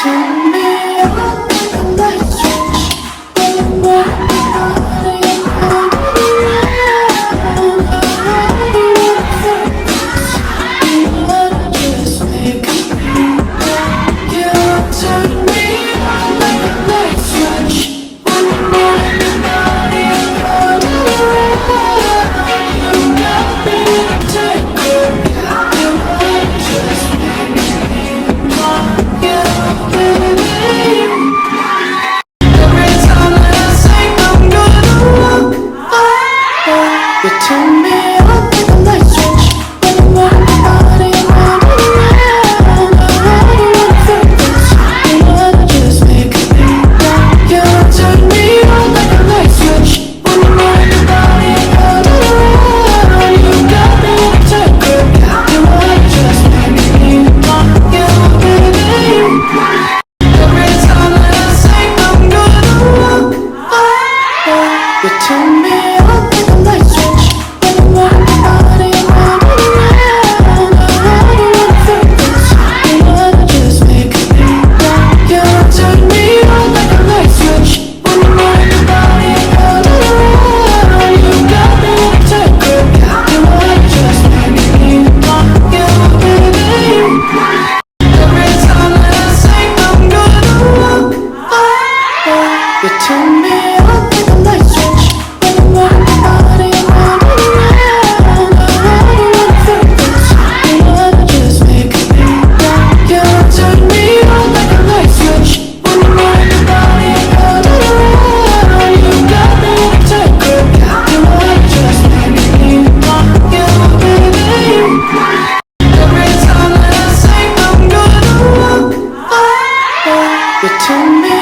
turn me on like a light switch. When I'm walking out of your heart around, you wanna just make me down. You turn me on like a light switch. When I'm walking out of your heart around, you got me addicted. You wanna just make me want you, baby. Every time that I say I'm gonna walk away, you turn me on like a light switch. When I'm walking out of your heart around, I wanna feel this. You wanna just make me down. You turn me on like a light switch. When I'm walking out of your heart around, you got me addicted. You wanna just make me want you, baby. Every time that I say I'm gonna walk away, you turn me on like a light switch. When I'm walking out of your heart around, I wanna feel this. You wanna just make me down. You turn me on like a light switch. When I'm walking out of your heart around, you got me addicted. You wanna just make me want you, baby. Every time that I say I'm gonna walk away, you turn me on like a light switch. When I'm walking out of your heart around, I wanna feel this. You wanna just make me down. You turn me on like a light switch. When I'm walking out of your heart around, you got me addicted. You wanna just make me want you, baby. Every time that I say I'm gonna walk away, you turn me